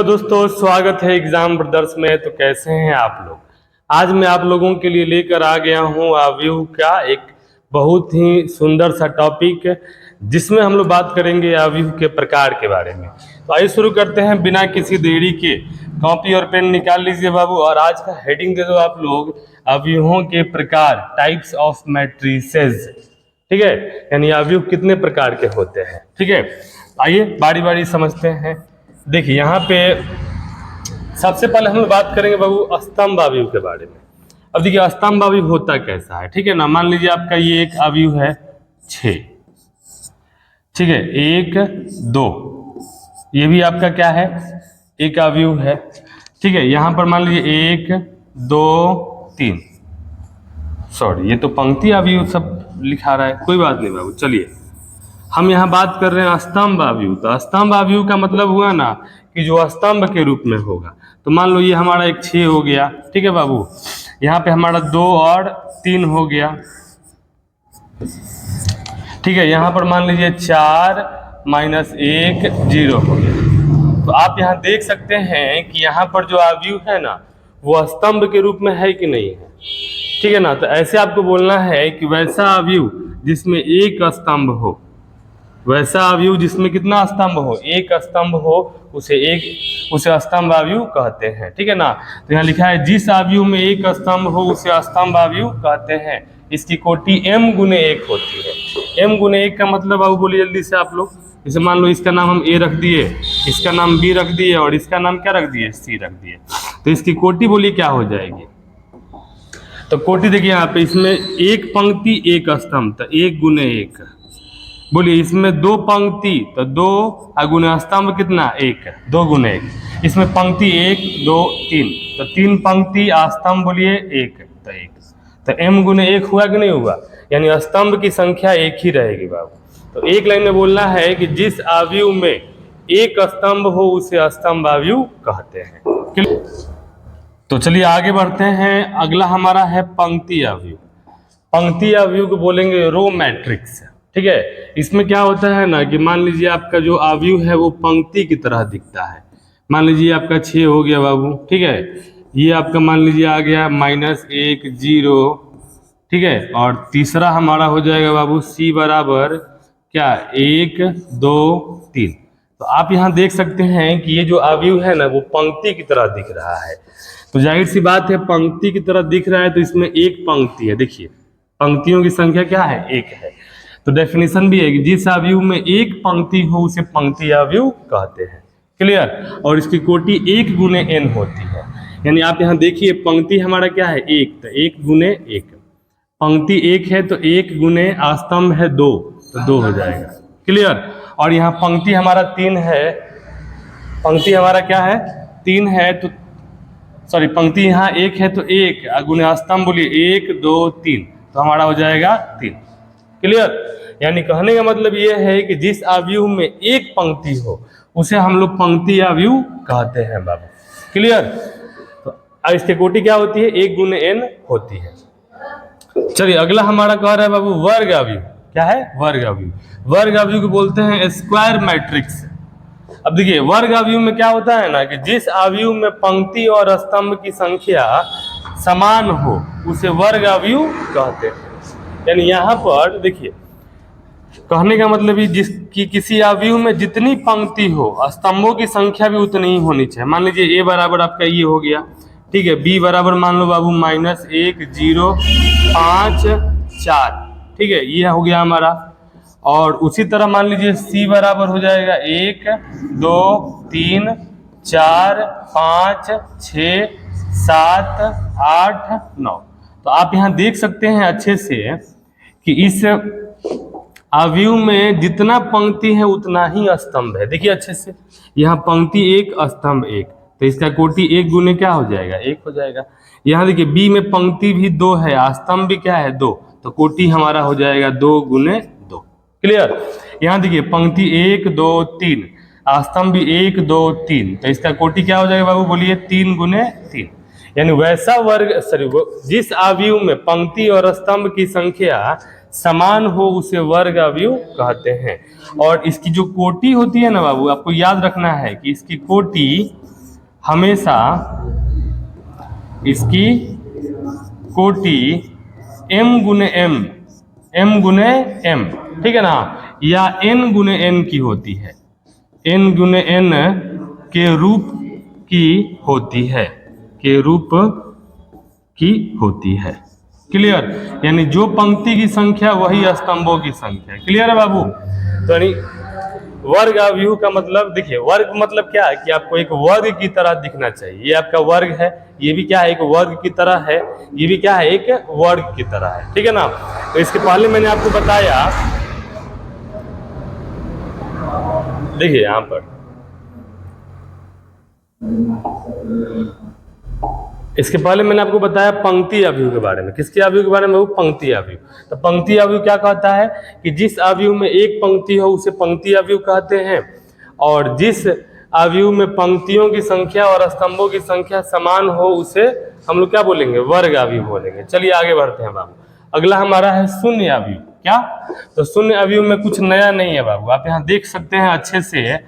दोस्तों, स्वागत है एग्जाम ब्रदर्स में। तो कैसे हैं आप लोग? आज मैं आप लोगों के लिए लेकर आ गया हूं आव्यूह का एक बहुत ही सुंदर सा टॉपिक, जिसमें हम लोग बात करेंगे आव्यूह के प्रकार के बारे में। तो आइए शुरू करते हैं बिना किसी देरी के। कॉपी और पेन निकाल लीजिए बाबू, और आज का हेडिंग दे दो आप लोग, आव्यूहों के प्रकार, टाइप्स ऑफ मैट्रिसेस। ठीक है, यानी आव्यूह कितने प्रकार के होते हैं। ठीक है, आइए बारी बारी समझते हैं। देखिए यहाँ पे सबसे पहले हम लोग बात करेंगे बाबू स्तंभ आव्यूह के बारे में। अब देखिए स्तंभ आव्यूह होता कैसा है। ठीक है ना, मान लीजिए आपका ये एक आव्यूह है 6, ठीक है, 1 2, ये भी आपका क्या है, एक आव्यूह है। ठीक है, यहाँ पर मान लीजिए 1 2 3, सॉरी ये तो पंक्ति आव्यूह सब लिखा रहा है, कोई बात नहीं बाबू। चलिए हम यहाँ बात कर रहे हैं स्तंभ आव्यूह। तो स्तंभ आव्यूह का मतलब हुआ ना कि जो स्तंभ के रूप में होगा। तो मान लो ये हमारा एक 6 हो गया, ठीक है बाबू, यहाँ पे हमारा 2 और 3 हो गया। ठीक है, यहाँ पर मान लीजिए 4 -1 0 हो गया। तो आप यहाँ देख सकते हैं कि यहाँ पर जो आव्यूह है ना वो स्तंभ के रूप में है कि नहीं है। ठीक है ना, तो ऐसे आपको बोलना है कि वैसा आव्यूह जिसमें एक स्तंभ हो, वैसा आव्यूह जिसमें कितना स्तंभ हो, एक स्तंभ हो, उसे स्तंभ आव्यूह कहते हैं। ठीक है ना, तो यहाँ लिखा है जिस आव्यूह में एक स्तंभ हो उसे स्तंभ आव्यूह कहते हैं। इसकी कोटि m गुने 1 होती है। m गुने 1 का मतलब बाबू बोलिए जल्दी से आप लोग। जैसे मान लो इसका नाम हम a रख दिए, इसका नाम b रख दिए, और इसका नाम क्या रख दिए, c रख दिए। तो इसकी कोटि बोलिए क्या हो जाएगी। तो कोटि देखिए यहाँ पे, इसमें एक पंक्ति एक स्तंभ, तो 1 गुने 1। बोलिए इसमें 2 पंक्ति, तो 2 गुने स्तंभ कितना, 1, 2 गुने 1। इसमें पंक्ति 1 2 3, तो 3 पंक्ति स्तंभ बोलिए 1, तो 1। तो m गुने 1 हुआ कि नहीं हुआ, यानी स्तंभ की संख्या 1 ही रहेगी बाबू। तो एक लाइन में बोलना है कि जिस आव्यूह में एक स्तंभ हो उसे स्तंभ आव्यूह कहते हैं। तो चलिए आगे बढ़ते हैं। अगला हमारा है पंक्ति आव्यूह। पंक्ति आव्यूह को बोलेंगे रो मैट्रिक्स। ठीक है, इसमें क्या होता है ना कि मान लीजिए आपका जो आव्यूह है वो पंक्ति की तरह दिखता है। मान लीजिए आपका 6 हो गया बाबू, ठीक है, ये आपका मान लीजिए आ गया -1 0, ठीक है, और तीसरा हमारा हो जाएगा बाबू c बराबर क्या, 1 2 3। तो आप यहाँ देख सकते हैं कि ये जो आव्यूह है ना वो पंक्ति की तरह दिख रहा है। तो जाहिर सी बात है, पंक्ति की तरह दिख रहा है तो इसमें एक पंक्ति है। देखिए पंक्तियों की संख्या क्या है, 1 है। तो डेफिनेशन भी है कि जिस आव्यूह में एक पंक्ति हो उसे पंक्ति आव्यूह कहते हैं। क्लियर, और इसकी कोटि 1 गुने n होती है। यानी आप यहाँ देखिए पंक्ति हमारा क्या है, 1, तो 1 गुने 1, पंक्ति 1 है तो 1 गुने स्तंभ है 2, तो 2 हो जाएगा। क्लियर, और यहाँ पंक्ति हमारा 3 है, पंक्ति हमारा क्या है, 3 है, तो सॉरी पंक्ति यहाँ 1 है तो 1 गुने स्तंभ बोलिए 1 2 3, तो हमारा हो जाएगा 3। क्लियर, यानी कहने का मतलब ये है कि जिस आव्यूह में एक पंक्ति हो उसे हम लोग पंक्ति आव्यूह कहते हैं बाबू। क्लियर, तो इसकी कोटि क्या होती है, 1 गुने n होती है। चलिए अगला हमारा कह रहा है बाबू वर्ग आव्यूह। क्या है, वर्ग आव्यूह। वर्ग आव्यूह को बोलते हैं स्क्वायर मैट्रिक्स। अब देखिए वर्ग आव्यूह में क्या होता है ना कि जिस आव्यूह में पंक्ति और स्तंभ की संख्या समान हो उसे वर्ग आव्यूह कहते हैं। यानी यहाँ पर देखिए कहने का मतलब जिसकी किसी आव्यूह में जितनी पंक्ति हो स्तंभों की संख्या भी उतनी ही होनी चाहिए। मान लीजिए a बराबर आपका ये हो गया, ठीक है, b बराबर मान लो बाबू -1 0 5 4, ठीक है, ये हो गया हमारा। और उसी तरह मान लीजिए c बराबर हो जाएगा 1 2 3 4 5 6 7 8 9। तो आप यहाँ देख सकते हैं अच्छे से कि इस आव्यूह में जितना पंक्ति है उतना ही स्तंभ है। देखिए अच्छे से, यहाँ पंक्ति 1 स्तंभ 1, तो इसका कोटि 1 गुने क्या हो जाएगा, 1 हो जाएगा। यहाँ देखिए b में पंक्ति भी 2 है, स्तंभ भी क्या है 2, तो कोटि हमारा हो जाएगा 2 गुने 2। क्लियर, यहाँ देखिए पंक्ति 1 2 3, स्तंभ भी 1 2 3, तो इसका कोटि क्या हो जाएगा बाबू बोलिए, 3 गुने 3। यानी वैसा वर्ग जिस आव्यूह में पंक्ति और स्तंभ की संख्या समान हो उसे वर्ग आव्यूह कहते हैं। और इसकी जो कोटि होती है ना बाबू, आपको याद रखना है कि इसकी कोटि हमेशा इसकी कोटि m गुने m गुने m, ठीक है ना, या n गुने n की होती है, n गुने n के रूप की होती है, के रूप की होती है। क्लियर? यानी जो पंक्ति की संख्या वही स्तंभों की संख्या। क्लियर है बाबू? तो यानी वर्ग अवयव का मतलब देखिए, वर्ग मतलब क्या है कि आपको एक वर्ग की तरह दिखना चाहिए। ये आपका वर्ग है, ये भी क्या है, एक वर्ग की तरह है, ये भी क्या है, एक वर्ग की तरह है, ठीक है ना। तो इसके पहले मैंने आपको बताया, देखिए यहां पर इसके पहले मैंने आपको बताया पंक्ति अवयव के बारे में। किसके अवयव के बारे में? वो पंक्ति अवयव। तो पंक्ति अवयव क्या कहता है कि जिस अवयव में एक पंक्ति हो उसे पंक्ति अवयव कहते हैं, और जिस अवयव में पंक्तियों की संख्या और स्तंभों की संख्या समान हो उसे हम लोग क्या बोलेंगे? वर्ग अवयव बोलेंगे। चलिए आगे बढ़ते हैं बाबू। अगला हमारा है शून्य अवयव। क्या? तो शून्य अवयव में कुछ नया नहीं है बाबू, आप यहाँ देख सकते हैं अच्छे से।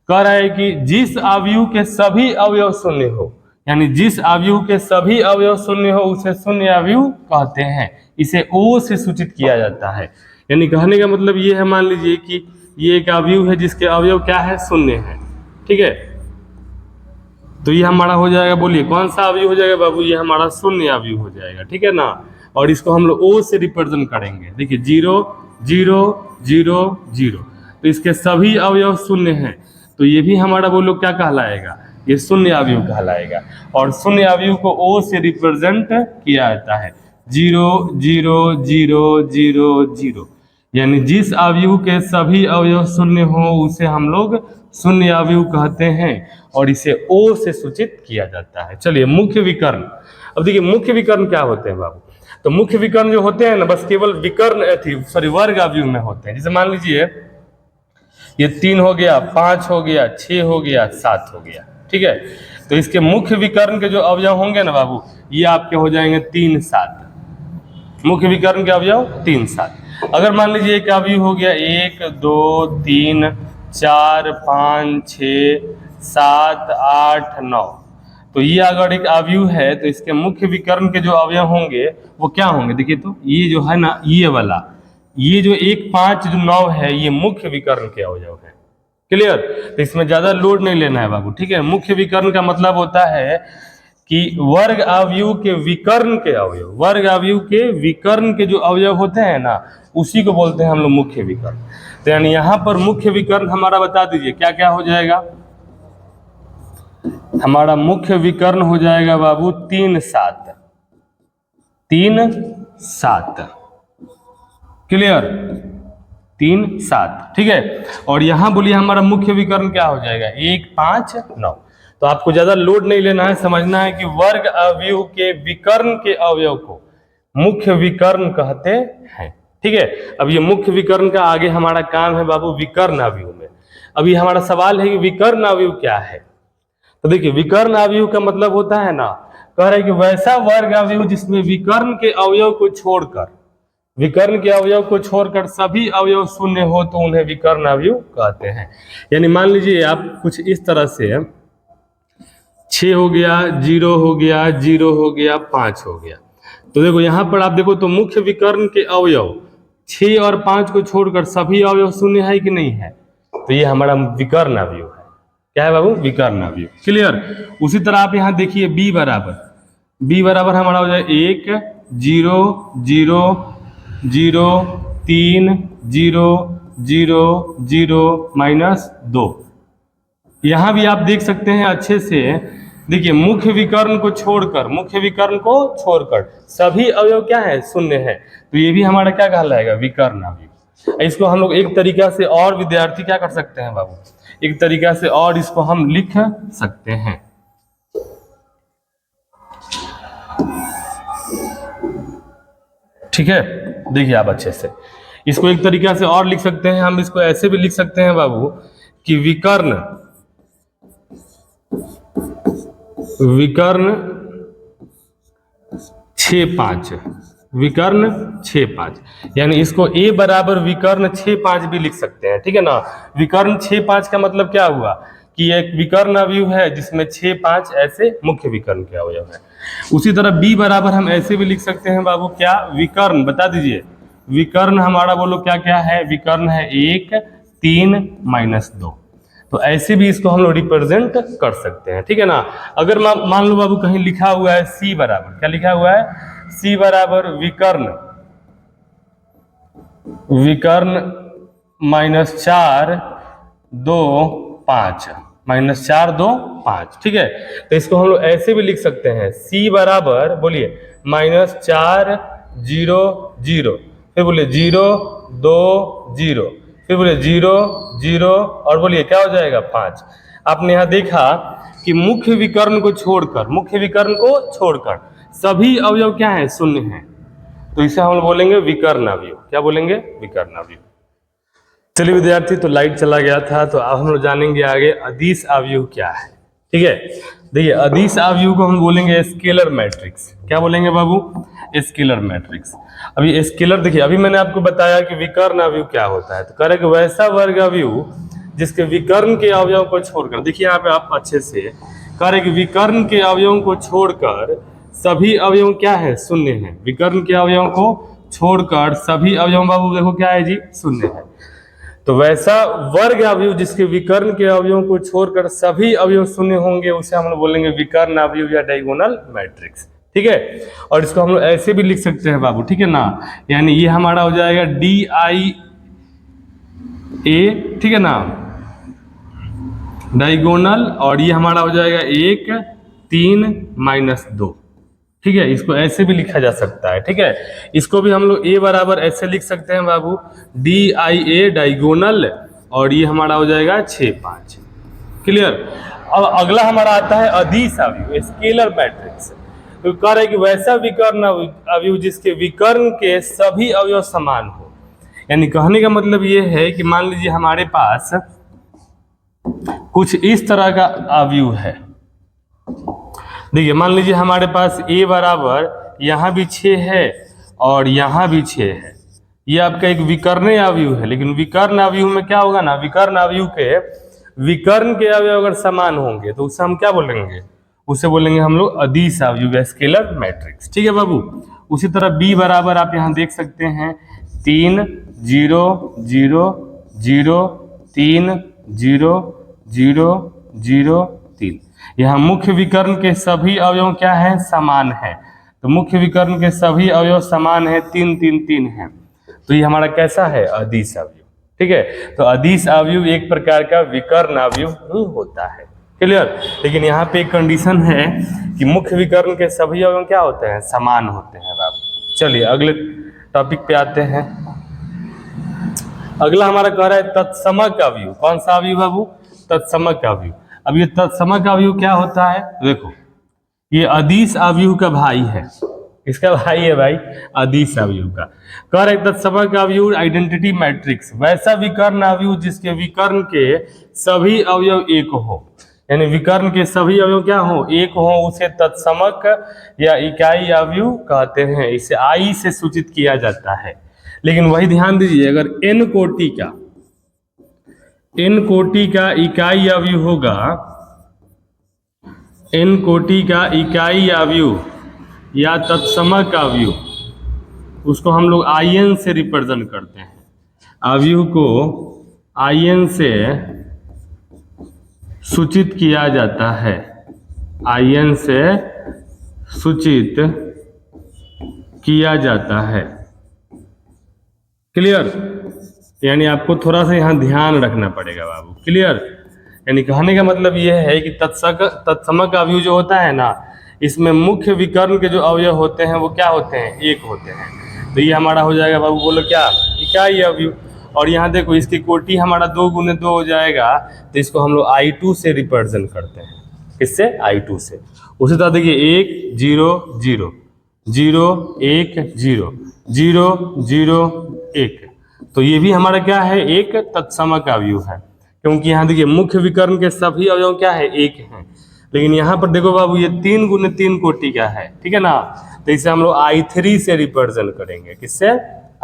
कह रहा है कि जिस अवयव के सभी अवयव शून्य हो, यानी जिस अवयव के सभी अवयव शून्य हो उसे शून्य अवयव कहते हैं। इसे ओ से सूचित किया जाता है। यानी कहने का मतलब ये है, मान लीजिए कि ये एक अवयव है जिसके अवयव क्या है? शून्य है, ठीक है। तो ये हमारा हो जाएगा, बोलिए कौन सा अवयव हो जाएगा बाबू? ये हमारा शून्य अवयव हो जाएगा, ठीक है ना। और इसको हम लोग ओ से रिप्रेजेंट करेंगे। देखिए 0 0 0 0, तो इसके सभी अवयव शून्य हैं, तो ये भी हमारा बोलो क्या कहलाएगा? ये शून्य अवयव कहलाएगा। और शून्य अवयव को ओ से रिप्रेजेंट किया जाता है 0 0 0 0 0, यानी जिस अवयव के सभी अवयव शून्य हो उसे हम लोग शून्य अवयव कहते हैं, और इसे ओ से सूचित किया जाता है। चलिए मुख्य विकर्ण। अब देखिए मुख्य विकर्ण क्या होते हैं बाबू? तो मुख्य विकर्ण जो होते हैं ना, बस केवल विकर्ण वर्ग अवयव में होते हैं। जैसे मान लीजिए ये 3 हो गया, 5 हो गया, 6 हो गया, 7 हो गया, ठीक है। तो इसके मुख्य विकर्ण के जो अवयव होंगे ना बाबू, ये आपके हो जाएंगे 3 7। मुख्य विकर्ण के अवयव 3 7। अगर मान लीजिए एक अवयव हो गया 1 2 3 4 5 6 7 8 9, तो ये अगर एक अवयव है तो इसके मुख्य विकर्ण के जो अवयव होंगे वो क्या होंगे? देखिए तो ये जो है ना, ये वाला, ये जो 1 5 जो 9 है, ये मुख्य विकर्ण के अवयव है। क्लियर? तो इसमें ज्यादा लोड नहीं लेना है बाबू, ठीक है। मुख्य विकर्ण का मतलब होता है कि वर्ग अवयव के विकर्ण के अवयव, वर्ग अवयव के विकर्ण के जो अवयव होते हैं ना, उसी को बोलते हैं हम लोग मुख्य विकर्ण। तो यानी यहां पर मुख्य विकर्ण हमारा बता दीजिए क्या क्या हो जाएगा? हमारा मुख्य विकर्ण हो जाएगा बाबू 3 7 3 7। क्लियर? 3 7, ठीक है। और यहां बोलिए हमारा मुख्य विकर्ण क्या हो जाएगा? 1 5 9। तो आपको ज्यादा लोड नहीं लेना है, समझना है कि वर्ग अवयव के विकर्ण के अवयव को मुख्य विकर्ण कहते हैं, ठीक है। अब ये मुख्य विकर्ण का आगे हमारा काम है बाबू विकर्ण अवयव में। अभी हमारा सवाल है कि विकर्ण अवयव क्या है? तो देखिए विकर्ण अवयव का मतलब होता है ना, कह रहे हैं कि वैसा वर्ग अवयव जिसमें विकर्ण के अवयव को छोड़कर, विकर्ण के अवयव को छोड़कर सभी अवयव शून्य हो तो उन्हें विकर्ण अवयव कहते हैं। यानी मान लीजिए आप कुछ इस तरह से 6 हो गया, 0 हो गया, 0 हो गया, 5 हो गया, तो देखो यहां पर आप देखो तो मुख्य विकर्ण के अवयव 6 और 5 को छोड़कर सभी अवयव शून्य है कि नहीं है? तो ये हमारा विकर्ण अवयव है। क्या है बाबू? विकर्ण अवयव। क्लियर? उसी तरह आप यहां देखिए b बराबर हमारा हो जाए 1 0 0 0 3 0 0 0 -2। यहां भी आप देख सकते हैं अच्छे से। देखिए मुख्य विकर्ण को छोड़कर सभी अवयव क्या है? शून्य है, तो ये भी हमारा क्या कहलाएगा? विकर्ण अवयव। इसको हम लोग एक तरीका से और विद्यार्थी क्या कर सकते हैं बाबू, एक तरीका से और इसको हम लिख सकते हैं। ठीक है, देखिए आप अच्छे से इसको एक तरीका से और लिख सकते हैं। हम इसको ऐसे भी लिख सकते हैं बाबू कि विकर्ण 6 5, विकर्ण 6 5, यानी इसको a बराबर विकर्ण 6 5 भी लिख सकते हैं, ठीक है ना। विकर्ण 6 5 का मतलब क्या हुआ कि एक विकर्ण अवयव है जिसमें 6 5 ऐसे मुख्य विकर्ण के अवयव है। उसी तरह b बराबर हम ऐसे भी लिख सकते हैं बाबू, क्या विकर्ण, बता दीजिए विकर्ण हमारा बोलो क्या क्या है, विकर्ण है 1 3 -2। तो ऐसे भी इसको हम लोग रिप्रेजेंट कर सकते हैं, ठीक है ना। अगर मान लो बाबू कहीं लिखा हुआ है c बराबर, क्या लिखा हुआ है, c बराबर विकर्ण -4 2 5 -4 2 5, ठीक है। तो इसको हम लोग ऐसे भी लिख सकते हैं, c बराबर बोलिए -4 0 0, फिर बोलिए 0 2 0, फिर बोलिए 0 0 और बोलिए क्या हो जाएगा 5। आपने यहाँ देखा कि मुख्य विकर्ण को छोड़कर सभी अवयव क्या है, शून्य है। तो इसे हम बोलेंगे विकर्ण अवयव, क्या बोलेंगे, विकर्ण अवयव। चलिए विद्यार्थी, तो लाइट चला गया था, तो अब हम लोग जानेंगे आगे अदिश अवयव क्या है, ठीक है। देखिए अदिश अवयव को हम बोलेंगे स्केलर मैट्रिक्स, क्या बोलेंगे बाबू, स्केलर मैट्रिक्स। अभी स्केलर देखिए, अभी मैंने आपको बताया कि विकर्ण अवयव क्या होता है, तो कह रहे कि वैसा वर्ग अवयव जिसके विकर्ण के अवयव को छोड़कर, देखिए यहाँ पे आप अच्छे से कह रहे कि विकर्ण के अवयवों को छोड़कर सभी अवयव क्या है, शून्य है। विकर्ण के अवयवों को छोड़कर सभी अवयव बाबू देखो क्या है जी, शून्य है। तो वैसा वर्ग अवयव जिसके विकर्ण के अवयवों को छोड़कर सभी अवयव शून्य होंगे, उसे हम लोग बोलेंगे विकर्ण अवयव या डायगोनल मैट्रिक्स, ठीक है। और इसको हम लोग ऐसे भी लिख सकते हैं बाबू, ठीक है ना, यानी ये हमारा हो जाएगा DIA, ठीक है ना, डायगोनल, और ये हमारा हो जाएगा 1 3 -2, ठीक है। इसको ऐसे भी लिखा जा सकता है, ठीक है। इसको भी हम लोग a बराबर ऐसे लिख सकते हैं बाबू, DIA डायगोनल, और ये हमारा हो जाएगा 6 5, क्लियर। अब अगला हमारा आता है अदिश अवयव, स्केलर मैट्रिक्स। तो कह रहे कि वैसा विकर्ण अवयव जिसके विकर्ण के सभी अवयव समान हो। यानी कहने का मतलब ये है कि मान लीजिए हमारे पास कुछ इस तरह का अवयव है, देखिए मान लीजिए हमारे पास a बराबर यहाँ भी 6 है और यहाँ भी 6 है, ये आपका एक विकर्ण अवयव है। लेकिन विकर्ण अवयव में क्या होगा ना, विकर्ण अवयव के विकर्ण के अवयव अगर समान होंगे तो उसे हम क्या बोलेंगे, उसे बोलेंगे हम लोग अदिश अवयव, स्केलर मैट्रिक्स, ठीक है बाबू। उसी तरह b बराबर आप यहाँ देख सकते हैं 3 0 0 0 3 0 0 0 3। यहाँ मुख्य विकर्ण के सभी अवयव क्या हैं, समान है। तो मुख्य विकर्ण के सभी अवयव समान है, 3 3 3 है। तो ये हमारा कैसा है, अदिश अवयव, ठीक है। तो अदिश अवयव एक प्रकार का विकर्ण अवयव ही होता है, क्लियर। लेकिन यहाँ पे एक कंडीशन है कि मुख्य विकर्ण के सभी अवयव क्या होते हैं, समान होते हैं बाबू। चलिए अगले टॉपिक पे आते हैं। अगला हमारा कह रहा है तत्समक अवयव। कौन सा अवयव बाबू, तत्समक अवयव। अब ये तत्समक अवयव क्या होता है, देखो ये अदिश अवयव का भाई है। किसका भाई है भाई, अदिश अवयव का। कह रहे तत्समक अवयव आइडेंटिटी मैट्रिक्स, वैसा विकर्ण अवयव जिसके विकर्ण के सभी अवयव एक हो। यानी विकर्ण के सभी अवयव क्या हो, एक हो, उसे तत्समक या इकाई अवयव कहते हैं। इसे I से सूचित किया जाता है। लेकिन वही ध्यान दीजिए, अगर n कोटि का इकाई अवयव होगा, n कोटि का इकाई अवयव या तत्समक अवयव, उसको हम लोग IN से रिप्रेजेंट करते हैं। अवयव को IN से सूचित किया जाता है, IN से सूचित किया जाता है, क्लियर। यानी आपको थोड़ा सा यहाँ ध्यान रखना पड़ेगा बाबू, क्लियर। यानी कहने का मतलब यह है कि तत्समक अवयव जो होता है ना, इसमें मुख्य विकर्ण के जो अवयव होते हैं वो क्या होते हैं, एक होते हैं। तो ये हमारा हो जाएगा बाबू, बोलो क्या, इकाई अवयव। और यहाँ देखो इसकी कोटि हमारा 2 × 2 हो जाएगा, तो इसको हम लोग I2 से रिप्रेजेंट करते हैं। किससे, I2 से। उसी तरह देखिए 1 0 0 0 1 0 0 0 1, तो ये भी हमारा क्या है, एक तत्समक अवयव है। क्योंकि यहाँ देखिए मुख्य विकर्ण के सभी अवयव क्या है, एक हैं। लेकिन यहाँ पर देखो बाबू ये 3 × 3 कोटि का है, ठीक है ना। तो इसे हम लोग I3 से रिप्रेजेंट करेंगे। किससे,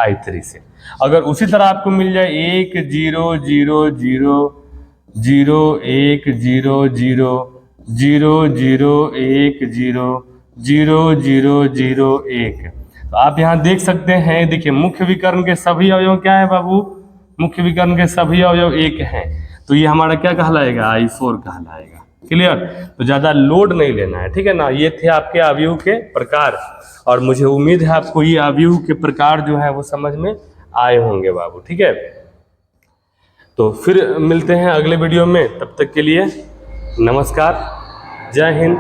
I3 से। अगर उसी तरह आपको मिल जाए 1 0 0 0 0 1 0 0 0 0 1 0 0 0 0 1। तो आप यहाँ देख सकते हैं, देखिए मुख्य विकर्ण के सभी अवयव क्या है बाबू, मुख्य विकर्ण के सभी अवयव एक हैं, तो ये हमारा क्या कहलाएगा, I4 कहलाएगा। क्लियर? तो ज़्यादा लोड नहीं लेना है, ठीक है ना। ये थे आपके अवयव के प्रकार, और मुझे उम्मीद है आपको ये अवयव के प्रकार जो है वो समझ में आए होंगे बाबू, ठीक है। तो फिर मिलते हैं अगले वीडियो में, तब तक के लिए नमस्कार, जय हिंद।